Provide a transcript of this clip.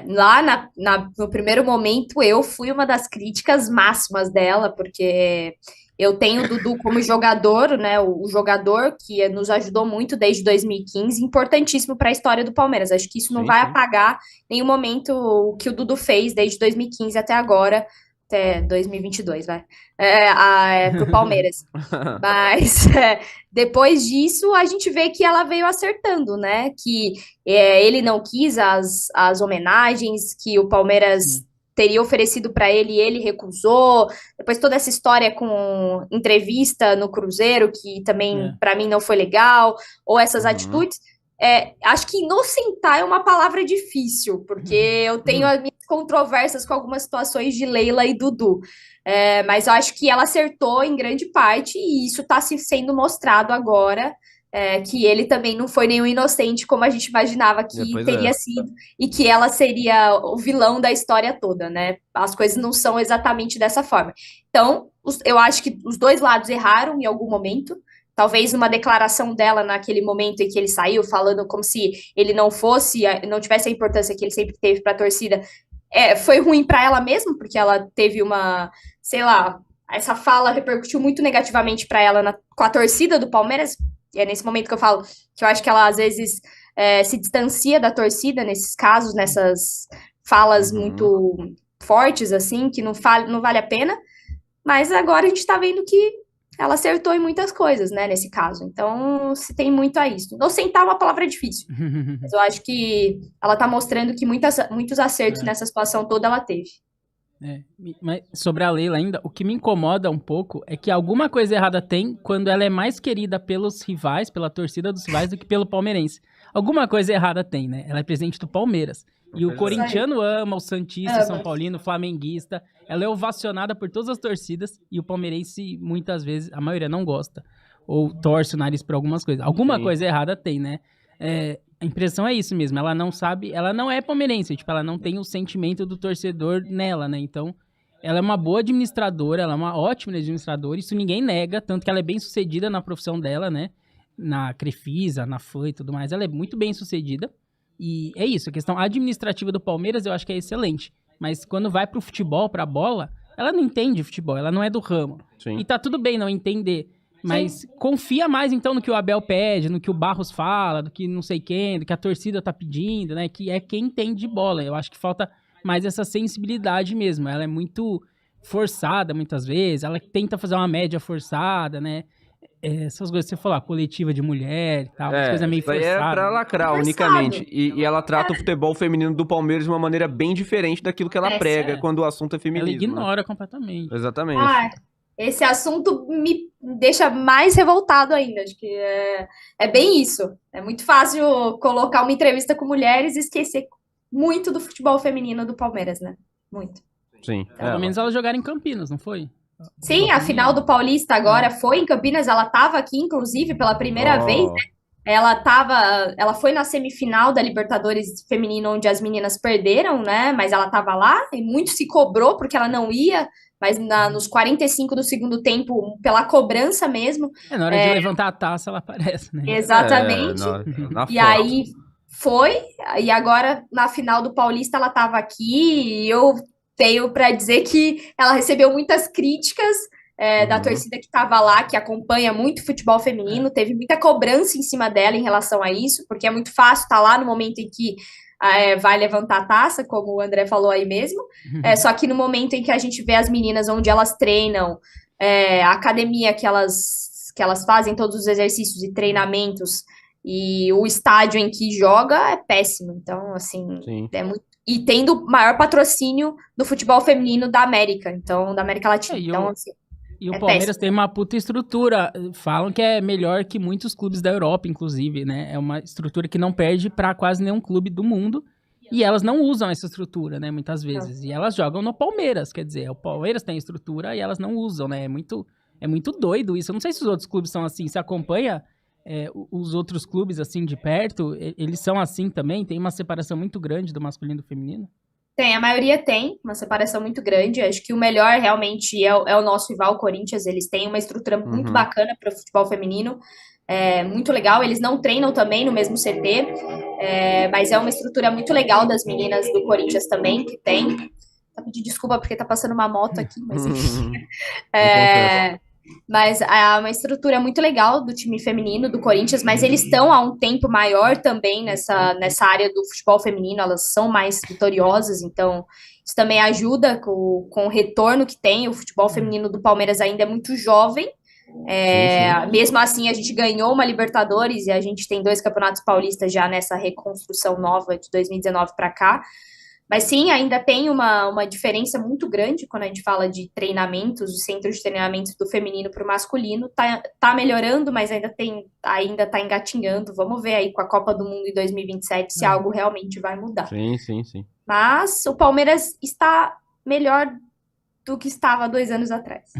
Lá no primeiro momento eu fui uma das críticas máximas dela, porque eu tenho o Dudu como jogador, né? O jogador que nos ajudou muito desde 2015, importantíssimo para a história do Palmeiras. Acho que isso não Sim, vai sim. apagar em nenhum momento o que o Dudu fez desde 2015 até agora, até 2022, vai, para o Palmeiras. Mas depois disso, a gente vê que ela veio acertando, né? Que ele não quis as homenagens que o Palmeiras Sim. teria oferecido para ele e ele recusou. Depois toda essa história com entrevista no Cruzeiro, que também É. para mim não foi legal, ou essas Uhum. atitudes. Acho que inocentar é uma palavra difícil, porque eu tenho as minhas controvérsias com algumas situações de Leila e Dudu. Mas eu acho que ela acertou em grande parte, e isso está se sendo mostrado agora, que ele também não foi nenhum inocente como a gente imaginava que Pois é. teria sido, e que ela seria o vilão da história toda, né? As coisas não são exatamente dessa forma. Então, eu acho que os dois lados erraram em algum momento. Talvez uma declaração dela naquele momento em que ele saiu, falando como se ele não fosse, não tivesse a importância que ele sempre teve para a torcida, foi ruim para ela mesmo, porque ela teve uma, sei lá, essa fala repercutiu muito negativamente para ela com a torcida do Palmeiras. E é nesse momento que eu falo que eu acho que ela às vezes se distancia da torcida nesses casos, nessas falas Uhum. muito fortes, assim, que não vale a pena. Mas agora a gente tá vendo que ela acertou em muitas coisas, né, nesse caso. Então, se tem muito a isso. Inocentar é uma palavra difícil, mas eu acho que ela tá mostrando que muitos acertos É. nessa situação toda ela teve. Mas sobre a Leila ainda, o que me incomoda um pouco é que alguma coisa errada tem quando ela é mais querida pelos rivais, pela torcida dos rivais, do que pelo palmeirense. Alguma coisa errada tem, né? Ela é presidente do Palmeiras. E o Pois é. Isso aí. corintiano ama, o santista, o São Ama. Paulino, o flamenguista. Ela é ovacionada por todas as torcidas e o palmeirense, muitas vezes, a maioria não gosta. Ou torce o nariz por algumas coisas. Alguma Sim. coisa errada tem, né? A impressão é isso mesmo. Ela não sabe, ela não é palmeirense, tipo, ela não tem o sentimento do torcedor nela, né? Então, ela é uma boa administradora, ela é uma ótima administradora, isso ninguém nega, tanto que ela é bem sucedida na profissão dela, né? Na Crefisa, na FAM e tudo mais, ela é muito bem sucedida. E é isso, a questão administrativa do Palmeiras eu acho que é excelente. Mas quando vai pro futebol, pra bola, ela não entende futebol, ela não é do ramo. Sim. E tá tudo bem não entender. Sim. Mas confia mais então no que o Abel pede, no que o Barros fala, do que não sei quem, do que a torcida tá pedindo, né? Que é quem entende de bola. Eu acho que falta mais essa sensibilidade mesmo. Ela é muito forçada muitas vezes, ela tenta fazer uma média forçada, né? Essas coisas que você falou, coletiva de mulher e tal, umas coisas meio Isso aí é forçadas, pra né? lacrar Forçado. unicamente. E ela trata o futebol feminino do Palmeiras de uma maneira bem diferente daquilo que ela Péssimo. prega É, quando o assunto é ela feminismo, né? ignora completamente. Exatamente. Ah, esse assunto me deixa mais revoltado ainda. Acho que é bem isso. É muito fácil colocar uma entrevista com mulheres e esquecer muito do futebol feminino do Palmeiras, né? Muito. Sim, Pelo ela. menos ela jogaram em Campinas, não foi? O futebol Sim, a final feminino. do Paulista É. agora foi em Campinas. Ela estava aqui, inclusive, pela primeira vez. Ó. Ela foi na semifinal da Libertadores Feminino, onde as meninas perderam, né? Mas ela estava lá e muito se cobrou porque ela não ia, mas nos 45 do segundo tempo, pela cobrança mesmo, Na hora de é, levantar a taça, ela aparece, né? exatamente. Na E foto. aí foi, e agora na final do Paulista ela estava aqui, e eu tenho para dizer que ela recebeu muitas críticas da Uhum. torcida que estava lá, que acompanha muito futebol É. feminino, teve muita cobrança em cima dela em relação a isso, porque é muito fácil estar lá no momento em que vai levantar a taça, como o André falou aí mesmo, só que no momento em que a gente vê as meninas onde elas treinam, a academia que elas fazem, todos os exercícios e treinamentos, e o estádio em que joga é péssimo. Então, assim, Sim. é muito. E tendo o maior patrocínio do futebol feminino da América, então, da América É, Latina. Então, assim, e o é Palmeiras péssimo. tem uma puta estrutura. Falam que é melhor que muitos clubes da Europa, inclusive, né? É uma estrutura que não perde pra quase nenhum clube do mundo. E elas não usam essa estrutura, né? Muitas Não. vezes. E elas jogam no Palmeiras, quer dizer, o Palmeiras tem estrutura e elas não usam, né? É muito doido isso. Eu não sei se os outros clubes são assim. Você acompanha os outros clubes assim de perto? Eles são assim também? Tem uma separação muito grande do masculino e do feminino? Tem, a maioria tem uma separação muito grande. Acho que o melhor realmente é o nosso rival, o Corinthians. Eles têm uma estrutura muito Uhum. bacana para o futebol feminino. é muito legal. Eles não treinam também no mesmo CT, mas é uma estrutura muito legal das meninas do Corinthians também, que tem. Vou pedir desculpa porque tá passando uma moto aqui, mas enfim. Acontece. Mas é uma estrutura muito legal do time feminino do Corinthians, mas eles estão há um tempo maior também nessa área do futebol feminino, elas são mais vitoriosas, então isso também ajuda com o retorno que tem. O futebol feminino do Palmeiras ainda é muito jovem, Sim, sim. mesmo assim a gente ganhou uma Libertadores e a gente tem 2 campeonatos paulistas já nessa reconstrução nova de 2019 para cá. Mas sim, ainda tem uma diferença muito grande quando a gente fala de treinamentos, de centros de treinamentos do feminino para o masculino. Tá melhorando, mas ainda tá engatinhando. Vamos ver aí com a Copa do Mundo em 2027 se algo realmente vai mudar. Sim, sim, sim. Mas o Palmeiras está melhor do que estava 2 anos atrás.